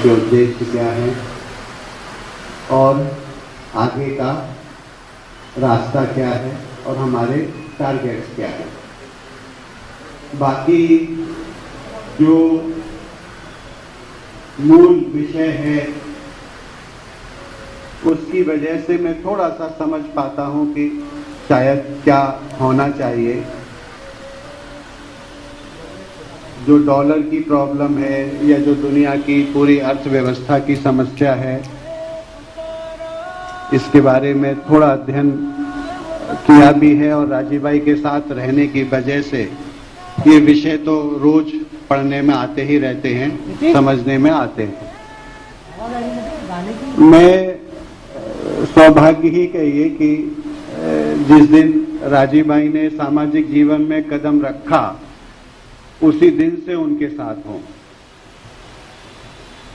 के उद्देश्य क्या है और आगे का रास्ता क्या है और हमारे टारगेट्स क्या है। बाकी जो मूल विषय है उसकी वजह से मैं थोड़ा सा समझ पाता हूं कि शायद क्या होना चाहिए। जो डॉलर की प्रॉब्लम है या जो दुनिया की पूरी अर्थव्यवस्था की समस्या है, इसके बारे में थोड़ा अध्ययन किया भी है और राजीव भाई के साथ रहने की वजह से ये विषय तो रोज पढ़ने में आते ही रहते हैं, समझने में आते हैं। मैं सौभाग्य ही कहिए कि जिस दिन राजीव भाई ने सामाजिक जीवन में कदम रखा उसी दिन से उनके साथ हूं।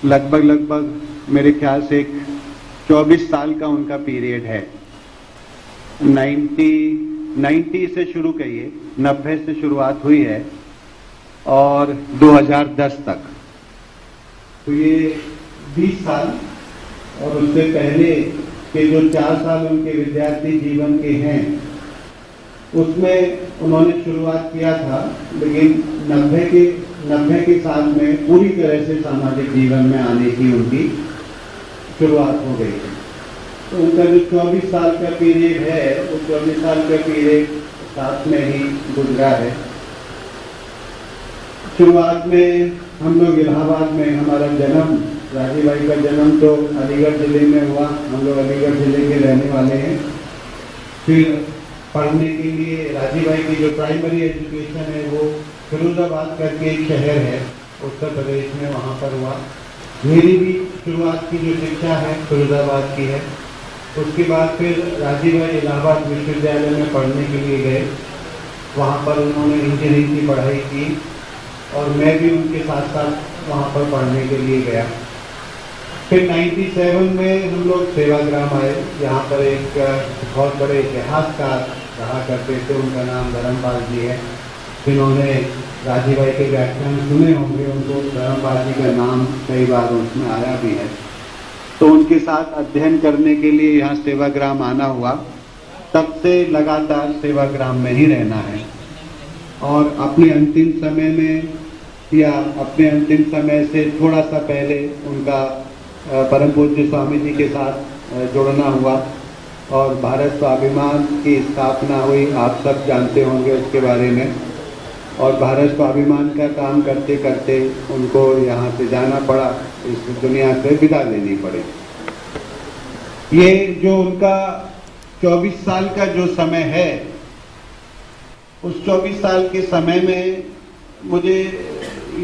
लगभग मेरे ख्याल से 24 साल का उनका पीरियड है। 90 से शुरू करिए, 90 से शुरुआत हुई है और 2010 तक, तो ये 20 साल। और उससे पहले के जो 4 साल उनके विद्यार्थी जीवन के हैं उसमें उन्होंने शुरुआत किया था, लेकिन 90 के साल में पूरी तरह से सामाजिक जीवन में आने की उनकी शुरुआत हो गई। तो उनका जो 24 साल का पीरियड है वो 24 साल का पीरियड साथ में ही गुजरा है। शुरुआत में हम लोग इलाहाबाद में, हमारा जन्म, राजीव भाई का जन्म तो अलीगढ़ जिले में हुआ। हम लोग अलीगढ़ जिले के रहने वाले हैं। फिर पढ़ने के लिए राजीव भाई की जो प्राइमरी एजुकेशन है वो फिरोजाबाद करके एक शहर है उत्तर प्रदेश में, वहाँ पर हुआ। मेरी भी शुरुआत की जो शिक्षा है फिरोजाबाद की है। उसके बाद फिर राजीव भाई इलाहाबाद विश्वविद्यालय में पढ़ने के लिए गए। वहाँ पर उन्होंने इंजीनियरिंग की पढ़ाई की और मैं भी उनके साथ साथ वहाँ पर पढ़ने के लिए गया। फिर 97 में हम लोग सेवाग्राम आए। यहाँ पर एक बहुत बड़े इतिहासकार रहा करते थे, उनका नाम धर्मपाल जी है, जिन्होंने राजीव भाई के व्याख्यान सुने होंगे। उनको धर्मपाल जी का नाम कई बार उसमें आया भी है। तो उनके साथ अध्ययन करने के लिए यहाँ सेवाग्राम आना हुआ। तब से लगातार सेवाग्राम में ही रहना है और अपने अंतिम समय में या अपने अंतिम समय से थोड़ा सा पहले उनका परम पूज्य स्वामी जी के साथ जुड़ना हुआ और भारत स्वाभिमान की स्थापना हुई। आप सब जानते होंगे उसके बारे में। और भारत स्वाभिमान का काम करते करते उनको यहाँ से जाना पड़ा, इस दुनिया से विदा लेनी पड़ी। ये जो उनका 24 साल का जो समय है, उस 24 साल के समय में मुझे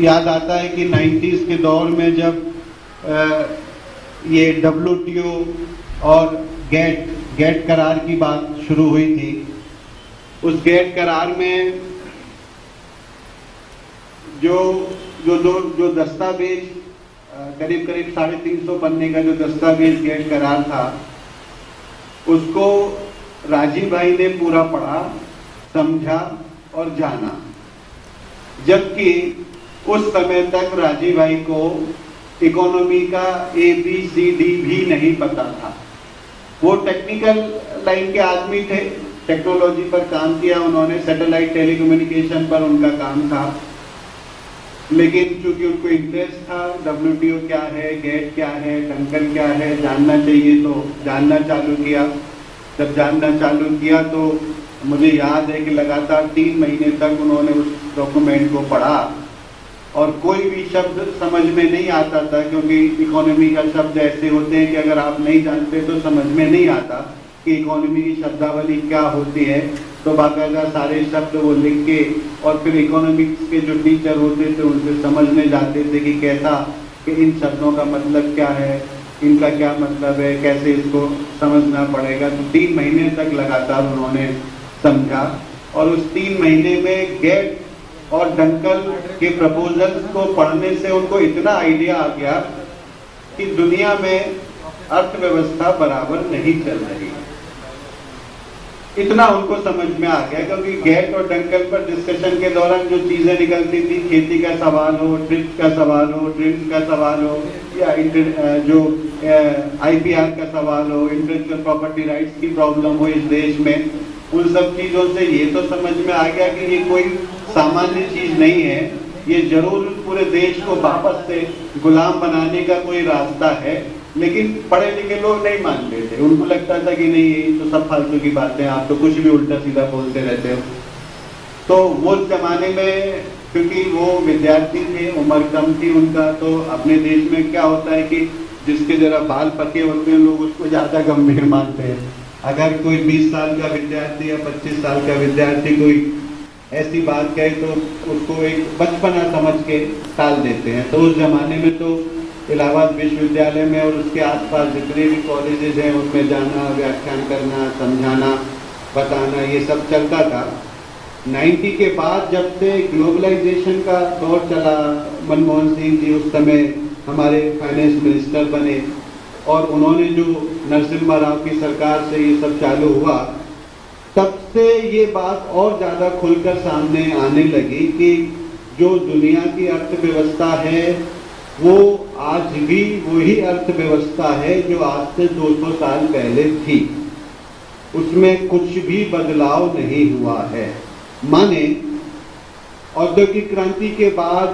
याद आता है कि 90s के दौर में जब ये WTO और गेट करार की बात शुरू हुई थी, उस गेट करार में जो दस्तावेज करीब 350 पन्ने का जो दस्तावेज गेट करार था, उसको राजीव भाई ने पूरा पढ़ा, समझा और जाना। जबकि उस समय तक राजीव भाई को इकोनॉमी का ABCD भी नहीं पता था। वो टेक्निकल लाइन के आदमी थे, टेक्नोलॉजी पर काम किया उन्होंने, सैटेलाइट टेलीकम्युनिकेशन पर उनका काम था। लेकिन चूंकि उनको इंटरेस्ट था, WTO क्या है, गेट क्या है, डंकन क्या है, जानना चाहिए, तो जानना चालू किया। जब जानना चालू किया तो मुझे याद है कि लगातार 3 महीने तक उन्होंने उस डॉक्यूमेंट को पढ़ा और कोई भी शब्द समझ में नहीं आता था, क्योंकि इकोनॉमी का शब्द ऐसे होते हैं कि अगर आप नहीं जानते तो समझ में नहीं आता कि इकोनॉमी की शब्दावली क्या होती है। तो बाकायदा सारे शब्द वो लिख के और फिर इकोनॉमिक्स के जो टीचर होते थे उनसे समझने जाते थे कि कैसा, कि इन शब्दों का मतलब क्या है, इनका क्या मतलब है, कैसे इसको समझना पड़ेगा। तो 3 महीने तक लगातार उन्होंने समझा और उस 3 महीने में गेट और डंकल के प्रपोजल्स को पढ़ने से उनको इतना आइडिया आ गया कि दुनिया में अर्थव्यवस्था बराबर नहीं चल रही। इतना उनको समझ में आ गया, क्योंकि गेट और डंकल पर डिस्कशन के दौरान जो चीजें निकलती थी, खेती का सवाल हो, ट्रिप्स का सवाल हो, ड्रिम्स का सवाल हो, या जो IPR का सवाल हो, इंटेलेक्चुअल प्रॉपर्टी राइट्स की प्रॉब्लम हो इस देश में, उन सब चीजों से ये तो समझ में आ गया कि ये कोई सामान्य चीज नहीं है, ये जरूर पूरे देश को वापस से गुलाम बनाने का कोई रास्ता है। लेकिन पढ़े लिखे लोग नहीं मानते थे, उनको लगता था कि नहीं ये तो सब फालतू की बातें, आप तो कुछ भी उल्टा सीधा बोलते रहते हो। तो वो जमाने में क्योंकि वो विद्यार्थी थे, उम्र कम थी उनका, तो अपने देश में क्या होता है कि जिसके जरा बाल पके होते हैं लोग उसको ज्यादा गंभीर मानते हैं। अगर कोई 20 साल का विद्यार्थी या 25 साल का विद्यार्थी कोई ऐसी बात कहे तो उसको एक बचपना समझ के टाल देते हैं। तो उस जमाने में तो इलाहाबाद विश्वविद्यालय में और उसके आसपास जितने भी कॉलेजेस हैं उनमें जाना, व्याख्यान करना, समझाना, बताना, ये सब चलता था। 90 के बाद जब से ग्लोबलाइजेशन का दौर चला, मनमोहन सिंह जी उस समय हमारे फाइनेंस मिनिस्टर बने और उन्होंने जो नरसिम्हा राव की सरकार से ये सब चालू हुआ, तब से ये बात और ज्यादा खुलकर सामने आने लगी कि जो दुनिया की अर्थव्यवस्था है वो आज भी वही अर्थव्यवस्था है जो आज से 200 साल पहले थी, उसमें कुछ भी बदलाव नहीं हुआ है। माने औद्योगिक क्रांति के बाद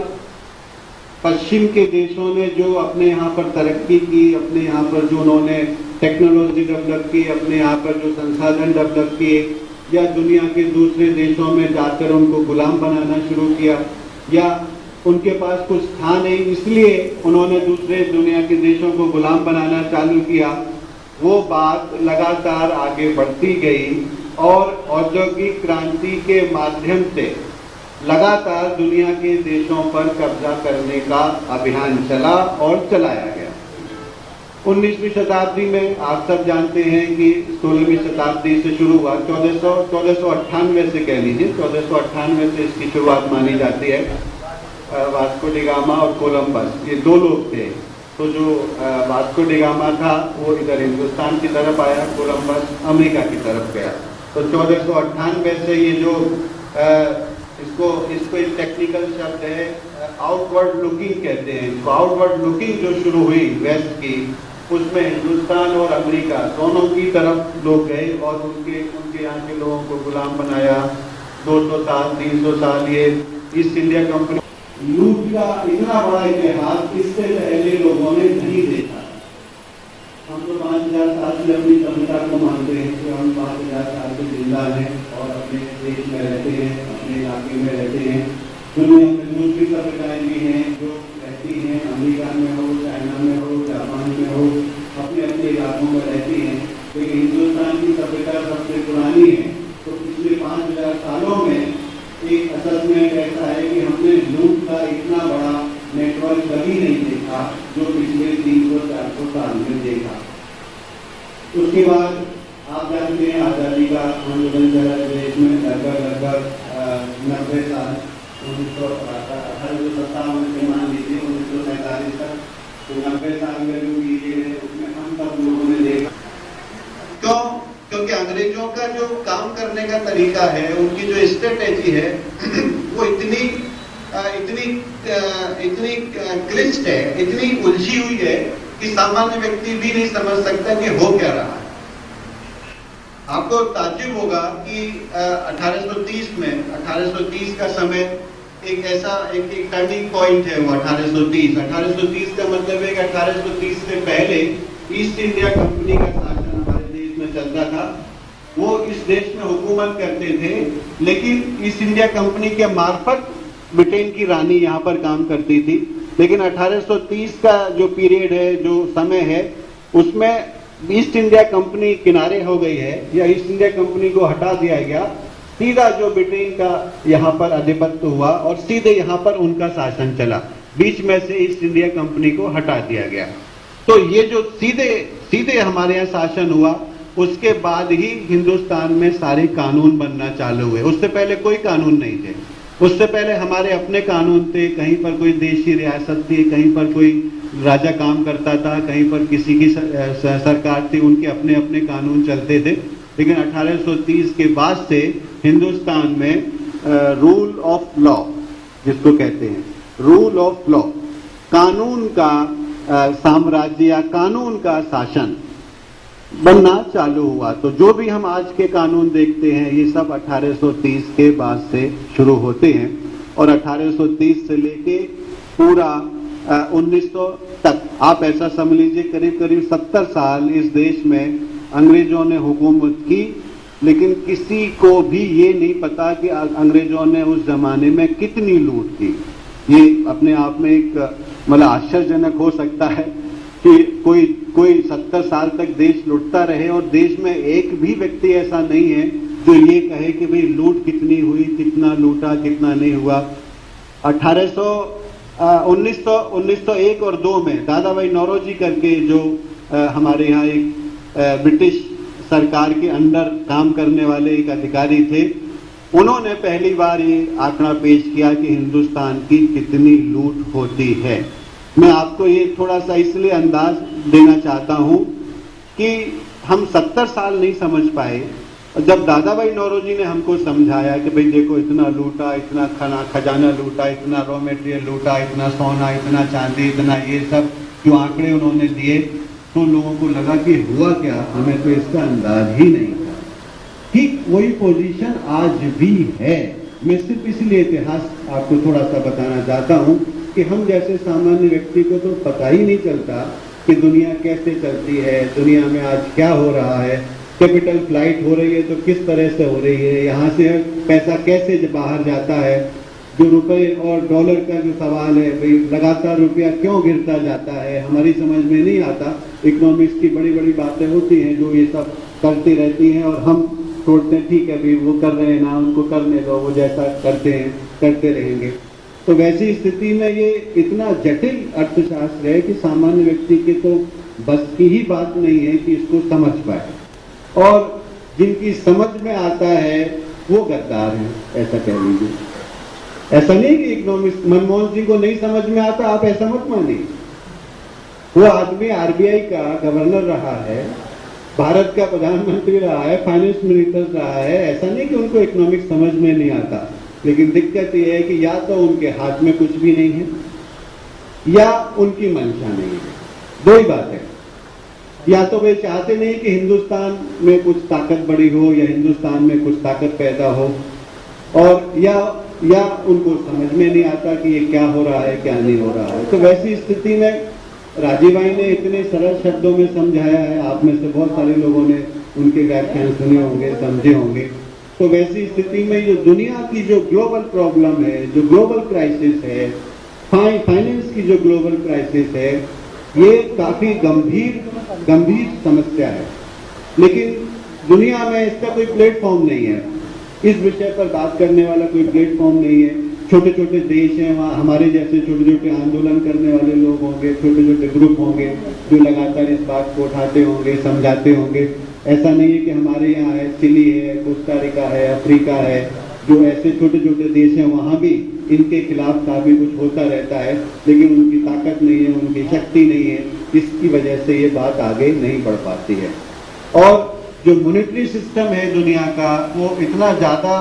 पश्चिम के देशों ने जो अपने यहाँ पर तरक्की की, अपने यहाँ पर जो उन्होंने टेक्नोलॉजी डेवलप की, अपने यहाँ पर जो संसाधन डेवलप किए, या दुनिया के दूसरे देशों में जाकर उनको गुलाम बनाना शुरू किया, या उनके पास कुछ था नहीं इसलिए उन्होंने दूसरे दुनिया के देशों को गुलाम बनाना चालू किया, वो बात लगातार आगे बढ़ती गई और औद्योगिक क्रांति के माध्यम से लगातार दुनिया के देशों पर कब्जा करने का अभियान चला और चलाया गया। 19वीं शताब्दी में आप सब जानते हैं कि 16वीं शताब्दी से शुरू हुआ, 1498 से कह लीजिए, 1498 से इसकी शुरुआत मानी जाती है। वास्को डी गामा और कोलंबस ये दो लोग थे। तो जो वास्को डी गामा था वो इधर हिंदुस्तान की तरफ आया, कोलंबस अमेरिका की तरफ गया। तो 1498 से ये जो इसको एक टेक्निकल शब्द है आउटवर्ड लुकिंग कहते हैं इसको। आउटवर्ड लुकिंग जो शुरू हुई वेस्ट की, उसमें हिंदुस्तान और अमेरिका दोनों की तरफ लोग गए और उनके यहाँ के लोगों को गुलाम बनाया। 200 साल 300 साल ये ईस्ट इंडिया कंपनी लूट का इतना बड़ा इतिहास इससे पहले लोगों ने नहीं देखा। हम तो 5000 साल से अपनी सभ्यता को मानते हैं कि हम 5000 साल से जिंदा हैं और अपने देश में रहते हैं, अपने इलाके में रहते हैं। दुनिया में दूसरी सभ्यताएं भी हैं जो रहती हैं, अमेरिका में हो, चाइना में हो, जापान में हो, अपने अपने इलाकों में रहती हैं। लेकिन हिंदुस्तान की सभ्यता सबसे पुरानी है। तो पिछले 5000 सालों में एक असेसमेंट ऐसा है कि हमने लूट का इतना बड़ा नेटवर्क कभी नहीं देखा जो पिछले 300-400 साल में देखा। उसके बाद आप जानते हैं आज़ादी का आंदोलन चला देश में लगभग 90 साल, 1957 से मान लीजिए 1947 तक, तो 90 साल में जो पीरियड है उसमें हम सब लोगों ने देखा। क्योंकि अंग्रेजों का जो काम करने का तरीका है, उनकी जो स्ट्रेटेजी है वो इतनी क्लिष्ट है, इतनी उलझी हुई है कि सामान्य व्यक्ति भी नहीं समझ सकता कि हो क्या रहा है। आपको ताज्जुब होगा कि 1830 का समय एक ऐसा एक टर्निंग पॉइंट है वो 1830 का मतलब है कि 1830 से पहले ईस्ट इंडिया कंपनी का शासन हमारे देश में चलता था। वो इस देश में हुकूमत करते थे, लेकिन ईस्ट इंडिया कंपनी के मार्फत ब्रिटेन की रानी यहाँ पर काम करती थी। लेकिन 1830 का जो पीरियड है, जो समय है, उसमें ईस्ट इंडिया कंपनी किनारे हो गई है या ईस्ट इंडिया कंपनी को हटा दिया गया। सीधा जो ब्रिटेन का यहाँ पर आधिपत्य हुआ और सीधे यहाँ पर उनका शासन चला। बीच में से ईस्ट इंडिया कंपनी को हटा दिया गया। तो ये जो सीधे हमारे यहाँ शासन हुआ, उसके बाद ही हिंदुस्तान में सारे कानून बनना चालू हुए। उससे पहले कोई कानून नहीं थे। उससे पहले हमारे अपने कानून थे। कहीं पर कोई देशी रियासत थी, कहीं पर कोई राजा काम करता था, कहीं पर किसी की सरकार थी, उनके अपने अपने कानून चलते थे। लेकिन 1830 के बाद से हिंदुस्तान में रूल ऑफ लॉ जिसको कहते हैं, रूल ऑफ लॉ, कानून का साम्राज्य या कानून का शासन बनना चालू हुआ। तो जो भी हम आज के कानून देखते हैं ये सब 1830 के बाद से शुरू होते हैं और 1830 से लेके पूरा 1900 तक आप ऐसा समझ लीजिए करीब करीब 70 साल इस देश में अंग्रेजों ने हुकूमत की, लेकिन किसी को भी ये नहीं पता कि अंग्रेजों ने उस जमाने में कितनी लूट की। ये अपने आप में एक मतलब आश्चर्यजनक हो सकता है कि कोई 70 साल तक देश लूटता रहे और देश में एक भी व्यक्ति ऐसा नहीं है जो ये कहे कि भाई लूट कितनी हुई, कितना लूटा, कितना नहीं हुआ। 1901 और 2 में दादा भाई नौरोजी करके जो हमारे यहाँ एक ब्रिटिश सरकार के अंडर काम करने वाले एक अधिकारी थे, उन्होंने पहली बार ये आंकड़ा पेश किया कि हिंदुस्तान की कितनी लूट होती है। मैं आपको ये थोड़ा सा इसलिए अंदाज देना चाहता हूं कि हम 70 साल नहीं समझ पाए। जब दादा भाई नौरोजी ने हमको समझाया कि भाई देखो इतना लूटा, इतना खजाना लूटा, इतना रॉ मटेरियल लूटा, इतना सोना, इतना चांदी, इतना ये सब जो आंकड़े उन्होंने दिए, तो लोगों को लगा कि हुआ क्या, हमें तो इसका अंदाज ही नहीं था। ठीक वही पोजीशन आज भी है। मैं सिर्फ इसलिए इतिहास आपको थोड़ा सा बताना चाहता हूं कि हम जैसे सामान्य व्यक्ति को तो पता ही नहीं चलता कि दुनिया कैसे चलती है, दुनिया में आज क्या हो रहा है, कैपिटल फ्लाइट हो रही है तो किस तरह से हो रही है, यहाँ से पैसा कैसे बाहर जाता है, जो रुपए और डॉलर का जो सवाल है, भाई लगातार रुपया क्यों गिरता जाता है, हमारी समझ में नहीं आता। इकोनॉमिक्स की बड़ी बड़ी बातें होती हैं जो ये सब करती रहती हैं और हम सोचते हैं ठीक है भाई वो कर रहे हैं ना, उनको करने दो, वो जैसा करते हैं करते रहेंगे। तो वैसी स्थिति में ये इतना जटिल अर्थशास्त्र है कि सामान्य व्यक्ति के तो बस की ही बात नहीं है कि इसको समझ पाए, और जिनकी समझ में आता है वो गद्दार हैं, ऐसा कह लीजिए। ऐसा नहीं कि इकोनॉमिक्स मनमोहन सिंह को नहीं समझ में आता, आप ऐसा मत मानिए। वो आदमी आरबीआई का गवर्नर रहा है, भारत का प्रधानमंत्री रहा है, फाइनेंस मिनिस्टर रहा है। ऐसा नहीं कि उनको इकोनॉमिक्स समझ में नहीं आता, लेकिन दिक्कत यह है कि या तो उनके हाथ में कुछ भी नहीं है या उनकी मंशा नहीं है। दो ही बात है, या तो वे चाहते नहीं कि हिंदुस्तान में कुछ ताकत बड़ी हो या हिंदुस्तान में कुछ ताकत पैदा हो, और या उनको समझ में नहीं आता कि ये क्या हो रहा है क्या नहीं हो रहा है। तो वैसी स्थिति में राजीव भाई ने इतने सरल शब्दों में समझाया है, आप में से बहुत सारे लोगों ने उनके व्याख्यान सुने होंगे, समझे होंगे। तो वैसी स्थिति में जो दुनिया की जो ग्लोबल प्रॉब्लम है, जो ग्लोबल क्राइसिस है, फाइनेंस की जो ग्लोबल क्राइसिस है, ये काफी गंभीर समस्या है, लेकिन दुनिया में इसका कोई प्लेटफॉर्म नहीं है। इस विषय पर बात करने वाला कोई प्लेटफॉर्म नहीं है। छोटे छोटे देश हैं, वहाँ हमारे जैसे छोटे छोटे आंदोलन करने वाले लोग होंगे, छोटे छोटे ग्रुप होंगे जो लगातार इस बात को उठाते होंगे, समझाते होंगे। ऐसा नहीं है कि हमारे यहाँ है, चिली है, कोस्टा रिका है, अफ्रीका है, जो ऐसे छोटे छोटे देश हैं, वहाँ भी इनके खिलाफ काफी कुछ होता रहता है, लेकिन उनकी ताकत नहीं है, उनकी शक्ति नहीं है, इसकी वजह से ये बात आगे नहीं बढ़ पाती है। और जो मॉनेटरी सिस्टम है दुनिया का, वो इतना ज्यादा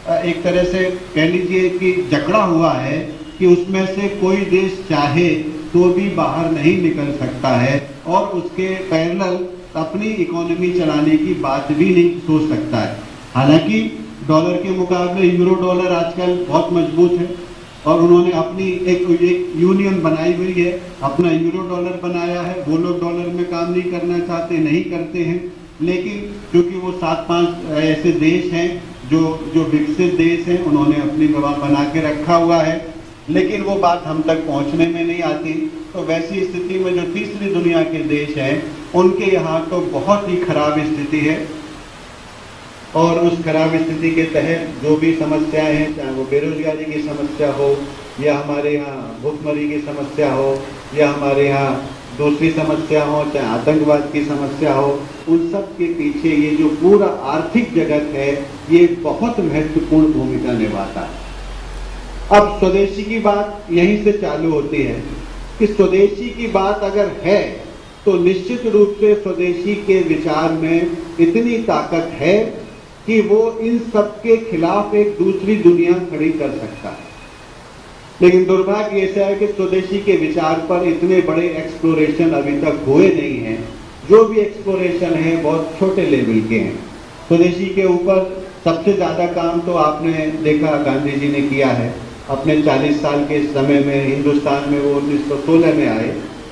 एक तरह से कह लीजिए कि जकड़ा हुआ है कि उसमें से कोई देश चाहे तो भी बाहर नहीं निकल सकता है, और उसके पैरेलल अपनी इकोनॉमी चलाने की बात भी नहीं सोच सकता है। हालांकि डॉलर के मुकाबले यूरो डॉलर आजकल बहुत मजबूत है, और उन्होंने अपनी एक यूनियन बनाई हुई है, अपना यूरो डॉलर बनाया है। वो लोग डॉलर में काम नहीं करना चाहते, नहीं करते हैं, लेकिन क्योंकि वो 7-5 ऐसे देश हैं जो विकसित देश हैं, उन्होंने अपनी दवा बना के रखा हुआ है, लेकिन वो बात हम तक पहुंचने में नहीं आती। तो वैसी स्थिति में जो तीसरी दुनिया के देश हैं, उनके यहाँ तो बहुत ही खराब स्थिति है, और उस खराब स्थिति के तहत जो भी समस्याएं हैं, चाहे वो बेरोजगारी की समस्या हो, या हमारे यहाँ भुखमरी की समस्या हो, या हमारे यहाँ दूसरी समस्या हो, चाहे आतंकवाद की समस्या हो, उन सब के पीछे ये जो पूरा आर्थिक जगत है, ये बहुत महत्वपूर्ण भूमिका निभाता है। अब स्वदेशी की बात यहीं से चालू होती है कि स्वदेशी की बात अगर है तो निश्चित रूप से स्वदेशी के विचार में इतनी ताकत है कि वो इन सब के खिलाफ एक दूसरी दुनिया खड़ी कर सकता है। लेकिन दुर्भाग्य ऐसा है कि स्वदेशी के विचार पर इतने बड़े एक्सप्लोरेशन अभी तक हुए नहीं हैं। जो भी एक्सप्लोरेशन है बहुत छोटे लेवल के हैं। स्वदेशी के ऊपर सबसे ज्यादा काम तो आपने देखा गांधी जी ने किया है। अपने 40 साल के समय में हिंदुस्तान में वो 1916 में आए।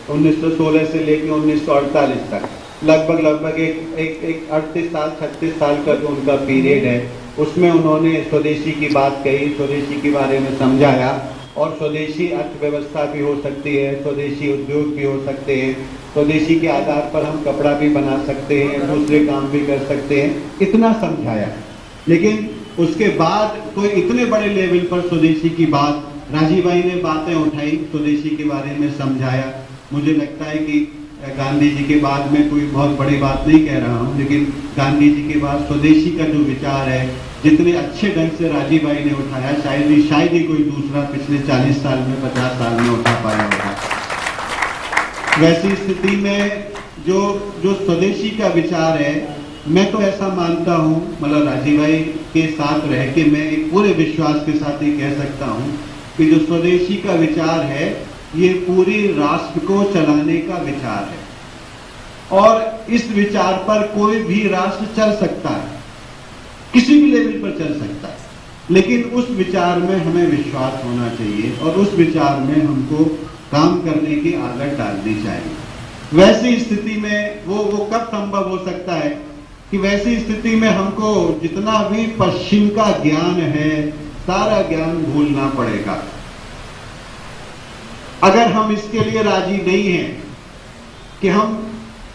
1916 से लेकर 1948 तक लगभग एक 38 साल 36 साल का जो उनका पीरियड है, उसमें उन्होंने स्वदेशी की बात कही, स्वदेशी के बारे में समझाया। और स्वदेशी अर्थव्यवस्था भी हो सकती है, स्वदेशी उद्योग भी हो सकते हैं, स्वदेशी के आधार पर हम कपड़ा भी बना सकते हैं, दूसरे काम भी कर सकते हैं, इतना समझाया। लेकिन उसके बाद कोई इतने बड़े लेवल पर स्वदेशी की बात, राजीव भाई ने बातें उठाई, स्वदेशी के बारे में समझाया। मुझे लगता है कि गांधी जी के बाद में कोई बहुत बड़ी बात नहीं कह रहा हूँ, लेकिन गांधी जी के बाद स्वदेशी का जो विचार है, जितने अच्छे ढंग से राजीव भाई ने उठाया, शायद ही कोई दूसरा पिछले 40 साल में 50 साल में उठा पाया होगा। वैसी स्थिति में जो स्वदेशी का विचार है, मैं तो ऐसा मानता हूँ, मतलब राजीव भाई के साथ रह के मैं एक पूरे विश्वास के साथ ये कह सकता हूँ कि जो स्वदेशी का विचार है, ये पूरी राष्ट्र को चलाने का विचार है। और इस विचार पर कोई भी राष्ट्र चल सकता है, किसी भी लेवल पर चल सकता है, लेकिन उस विचार में हमें विश्वास होना चाहिए और उस विचार में हमको काम करने की आदत डालनी चाहिए। वैसी स्थिति में वो कब संभव हो सकता है कि वैसी स्थिति में हमको जितना भी पश्चिम का ज्ञान है, सारा ज्ञान भूलना पड़ेगा। अगर हम इसके लिए राजी नहीं हैं कि हम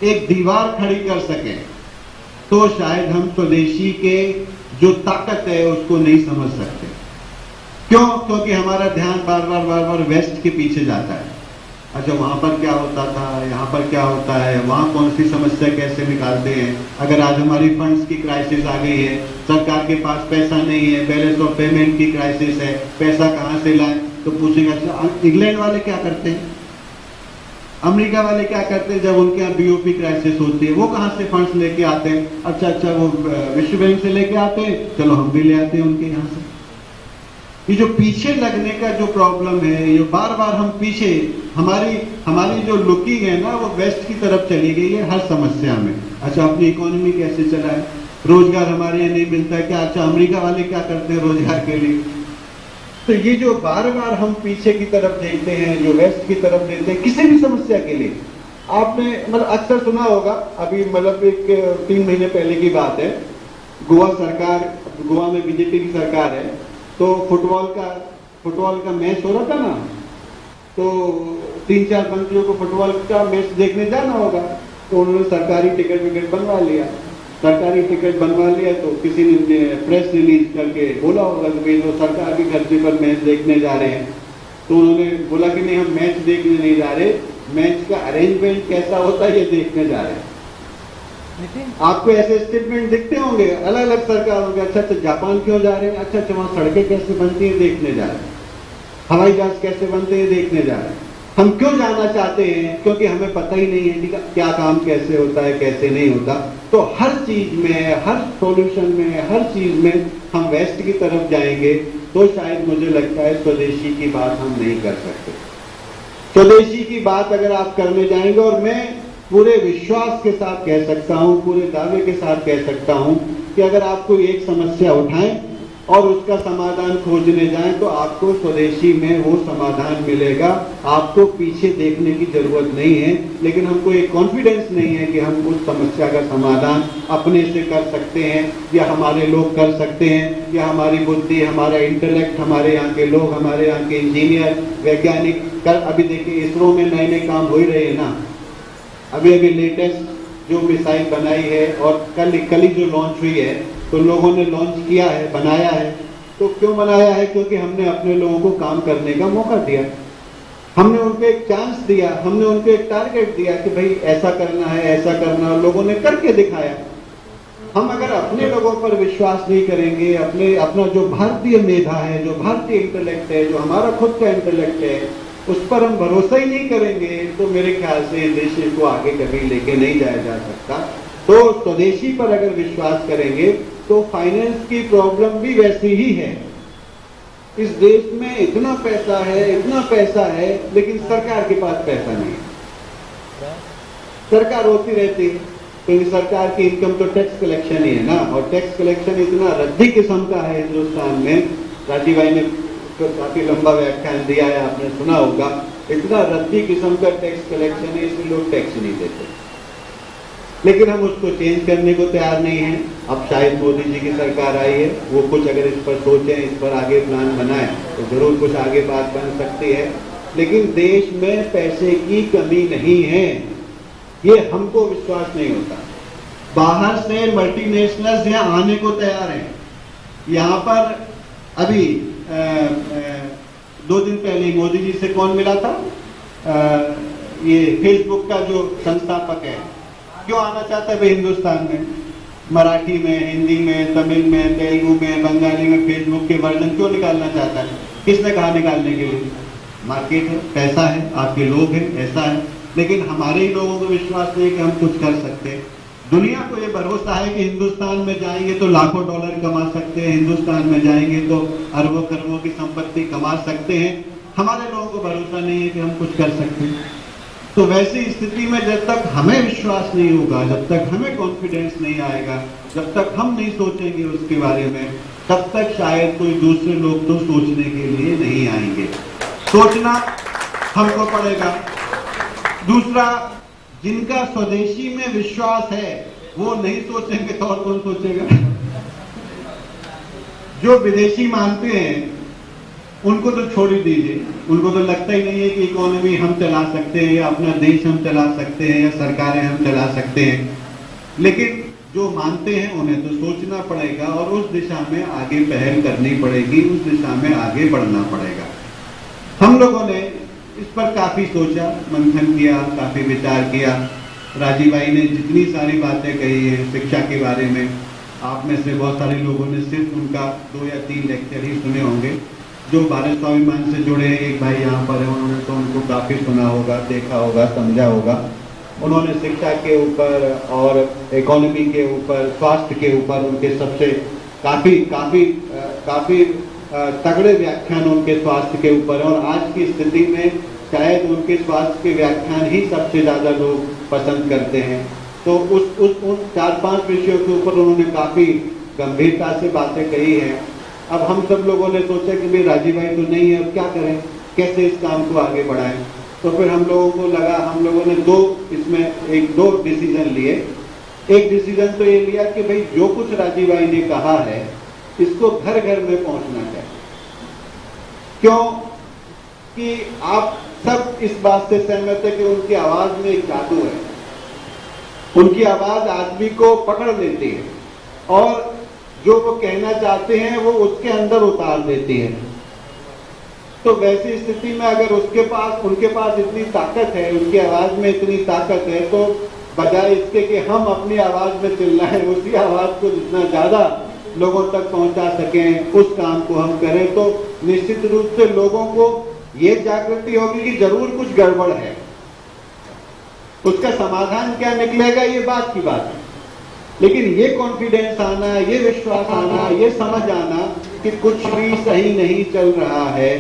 एक दीवार खड़ी कर सकें, तो शायद हम स्वदेशी के जो ताकत है उसको नहीं समझ सकते। क्यों? क्योंकि हमारा ध्यान बार बार वेस्ट के पीछे जाता है। अच्छा, वहां पर क्या होता था, यहाँ पर क्या होता है, वहां कौन सी समस्या कैसे निकालते हैं। अगर आज हमारी फंड्स की क्राइसिस आ गई है, सरकार के पास पैसा नहीं है, बैलेंस ऑफ पेमेंट की क्राइसिस है, पैसा कहां से लाए, तो पूछेगा अच्छा इंग्लैंड वाले क्या करते हैं, अमेरिका वाले क्या करते हैं, जब उनके यहाँ बीओपी क्राइसिस होती है, वो कहां से फंड्स लेके आते हैं। अच्छा वो विश्व बैंक से लेके आते हैं, चलो हम भी ले आते हैं उनके यहाँ से। ये जो पीछे लगने का जो प्रॉब्लम है, ये बार बार हम पीछे, हमारी जो लुकिंग है ना, वो वेस्ट की तरफ चली गई है हर समस्या में। अच्छा, अपनी इकोनॉमी कैसे चलाए, रोजगार हमारे यहाँ नहीं मिलता है क्या, अच्छा अमेरिका वाले क्या करते हैं रोजगार के लिए। तो ये जो बार बार हम पीछे की तरफ देखते हैं, जो वेस्ट की तरफ देखते हैं किसी भी समस्या के लिए, आपने मतलब अक्सर सुना होगा, अभी मतलब एक 3 महीने पहले की बात है, गोवा में बीजेपी की सरकार है, तो फुटबॉल का मैच हो रहा था ना, तो 3-4 मंत्रियों को फुटबॉल का मैच देखने जाना होगा, तो उन्होंने सरकारी टिकट बनवा लिया। सरकारी टिकट बनवा लिया तो किसी ने प्रेस रिलीज करके बोला होगा कि वो सरकार के खर्चे पर मैच देखने जा रहे हैं। तो उन्होंने बोला कि नहीं, हम मैच देखने नहीं जा रहे, मैच का अरेंजमेंट कैसा होता है ये देखने जा रहे हैं। आपको ऐसे स्टेटमेंट दिखते होंगे अलग अलग सरकारों के। अच्छा जापान क्यों जा रहे हैं, अच्छा वहां सड़कें कैसे बनती हैं देखने जा रहे हैं, हवाई जहाज कैसे बनते हैं देखने जा रहे हैं। हम क्यों जाना चाहते हैं? क्योंकि हमें पता ही नहीं है कि क्या काम कैसे होता है, कैसे नहीं होता। तो हर चीज में, हर सॉल्यूशन में, हर चीज में हम वेस्ट की तरफ जाएंगे तो शायद मुझे लगता है स्वदेशी की बात हम नहीं कर सकते। स्वदेशी की बात अगर आप करने जाएंगे, और मैं पूरे विश्वास के साथ कह सकता हूं, पूरे दावे के साथ कह सकता हूं कि अगर आप कोई एक समस्या उठाएं और उसका समाधान खोजने जाएं तो आपको स्वदेशी में वो समाधान मिलेगा। आपको पीछे देखने की जरूरत नहीं है। लेकिन हमको एक कॉन्फिडेंस नहीं है कि हम उस समस्या का समाधान अपने से कर सकते हैं, या हमारे लोग कर सकते हैं, या हमारी बुद्धि, हमारा इंटेलेक्ट, हमारे यहाँ के लोग, हमारे यहाँ के इंजीनियर, वैज्ञानिक कर। अभी देखिए इसरो में नए नए काम हो ही रहे हैं ना। अभी लेटेस्ट जो मिसाइल बनाई है और कल ही जो लॉन्च हुई है, तो लोगों ने लॉन्च किया है, बनाया है। तो क्यों बनाया है? क्योंकि हमने अपने लोगों को काम करने का मौका दिया, हमने उनको एक चांस दिया, हमने उनको एक टारगेट दिया कि भाई ऐसा करना है, ऐसा करना है, और लोगों ने करके दिखाया। हम अगर अपने लोगों पर विश्वास नहीं करेंगे, अपना जो भारतीय मेधा है, जो भारतीय इंटेलेक्ट है, जो हमारा खुद का इंटेलेक्ट है, उस पर हम भरोसा ही नहीं करेंगे तो मेरे ख्याल से देश को आगे कभी लेके नहीं जाया जा सकता। तो स्वदेशी पर अगर विश्वास करेंगे तो फाइनेंस की प्रॉब्लम भी वैसी ही है। इस देश में इतना पैसा है, लेकिन सरकार के पास पैसा नहीं है। सरकार होती रहती है क्योंकि सरकार की इनकम तो टैक्स कलेक्शन ही है ना, और टैक्स कलेक्शन इतना रद्दी किस्म का है हिंदुस्तान में। राजीव भाई ने तो काफी लंबा व्याख्यान दिया है, आपने सुना होगा। इतना रद्दी किस्म का टैक्स कलेक्शन है, इसलिए लोग टैक्स नहीं देते। लेकिन हम उसको चेंज करने को तैयार नहीं है। अब शायद मोदी जी की सरकार आई है, वो कुछ अगर इस पर सोचें, इस पर आगे प्लान बनाए तो जरूर कुछ आगे बात बन सकती है। लेकिन देश में पैसे की कमी नहीं है, ये हमको विश्वास नहीं होता। बाहर से मल्टीनेशनल्स यहाँ आने को तैयार हैं। यहाँ पर अभी 2 दिन पहले मोदी जी से कौन मिला था? ये फेसबुक का जो संस्थापक है। क्यों आना चाहता है भाई हिंदुस्तान में? मराठी में, हिंदी में, तमिल में, तेलुगु में, बंगाली में फेसबुक के वर्जन क्यों निकालना चाहता है? किसने कहा निकालने के लिए? मार्केट है, पैसा है, आपके लोग हैं, ऐसा है। लेकिन हमारे ही लोगों को विश्वास नहीं कि हम कुछ कर सकते हैं। दुनिया को ये भरोसा है कि हिंदुस्तान में जाएंगे तो लाखों डॉलर कमा सकते हैं, हिंदुस्तान में जाएंगे तो अरबों खरबों की संपत्ति कमा सकते हैं। हमारे लोगों को भरोसा नहीं है कि हम कुछ कर सकते हैं। तो वैसी स्थिति में जब तक हमें विश्वास नहीं होगा, जब तक हमें कॉन्फिडेंस नहीं आएगा, जब तक हम नहीं सोचेंगे उसके बारे में, तब तक शायद कोई दूसरे लोग तो सोचने के लिए नहीं आएंगे। सोचना हमको पड़ेगा। दूसरा, जिनका स्वदेशी में विश्वास है वो नहीं सोचेंगे तो और कौन सोचेगा? जो विदेशी मानते हैं उनको तो छोड़ ही दीजिए। उनको तो लगता ही नहीं है कि इकोनॉमी हम चला सकते हैं, या अपना देश हम चला सकते हैं, या सरकारें हम चला सकते हैं। लेकिन जो मानते हैं उन्हें तो सोचना पड़ेगा और उस दिशा में आगे पहल करनी पड़ेगी, उस दिशा में आगे बढ़ना पड़ेगा। हम लोगों ने इस पर काफी सोचा, मंथन किया, काफी विचार किया। राजीव भाई ने जितनी सारी बातें कही है शिक्षा के बारे में, आप में से बहुत सारे लोगों ने सिर्फ उनका 2 या 3 लेक्चर ही सुने होंगे। जो भारत स्वाभिमान से जुड़े हैं, एक भाई यहाँ पर है, उन्होंने तो उनको काफी सुना होगा, देखा होगा, समझा होगा। उन्होंने शिक्षा के ऊपर और इकोनॉमी के ऊपर, स्वास्थ्य के ऊपर उनके सबसे काफी तगड़े व्याख्यान उनके स्वास्थ्य के ऊपर, और आज की स्थिति में शायद उनके स्वास्थ्य के व्याख्यान ही सबसे ज्यादा लोग पसंद करते हैं। तो उन 4-5 विषयों के ऊपर उन्होंने काफी गंभीरता से बातें कही हैं। अब हम सब लोगों ने सोचा कि भाई राजीव भाई तो नहीं है, अब क्या करें, कैसे इस काम को आगे बढ़ाएं। तो फिर हम लोगों को लगा, हम लोगों ने 2 डिसीजन लिए। एक डिसीजन तो ये लिया कि भाई जो कुछ राजीव भाई ने कहा है इसको घर घर में पहुंचना चाहिए। क्यों कि आप सब इस बात से सहमत है कि उनकी आवाज में एक जादू है। उनकी आवाज आदमी को पकड़ लेती है और जो वो कहना चाहते हैं वो उसके अंदर उतार देती है। तो वैसी स्थिति में अगर उनके पास इतनी ताकत है, उनकी आवाज में इतनी ताकत है, तो बजाय इसके कि हम अपनी आवाज में चिल्लाएं, उसी आवाज को जितना ज्यादा लोगों तक पहुंचा सकें उस काम को हम करें, तो निश्चित रूप से लोगों को ये जागृति होगी कि जरूर कुछ गड़बड़ है। उसका समाधान क्या निकलेगा ये बात की बात है, लेकिन ये कॉन्फिडेंस आना, ये विश्वास आना, ये समझ आना कि कुछ भी सही नहीं चल रहा है,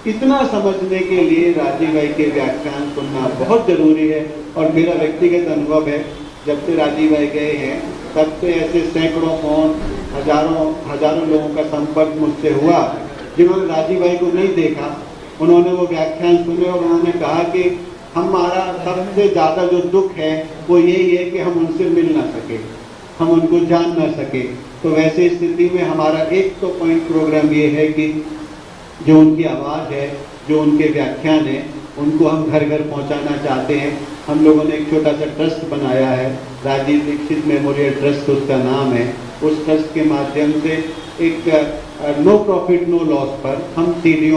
इतना समझने के लिए राजीव भाई के व्याख्यान सुनना बहुत जरूरी है। और मेरा व्यक्तिगत अनुभव है, जब से राजीव भाई गए हैं तब से ऐसे सैकड़ों फोन, हजारों लोगों का संपर्क मुझसे हुआ जिन्होंने राजीव भाई को नहीं देखा। उन्होंने वो व्याख्यान सुने और उन्होंने कहा कि हमारा सबसे ज्यादा जो दुख है वो यही है कि हम उनसे मिल ना सके, हम उनको जान ना सके। तो वैसे स्थिति में हमारा एक तो पॉइंट प्रोग्राम ये है कि जो उनकी आवाज है, जो उनके व्याख्यान है, उनको हम घर घर पहुंचाना चाहते हैं। हम लोगों ने एक छोटा सा ट्रस्ट बनाया है, राजीव दीक्षित मेमोरियल ट्रस्ट उसका नाम है। उस ट्रस्ट के माध्यम से एक नो प्रॉफिट नो लॉस पर हम सीढ़ियों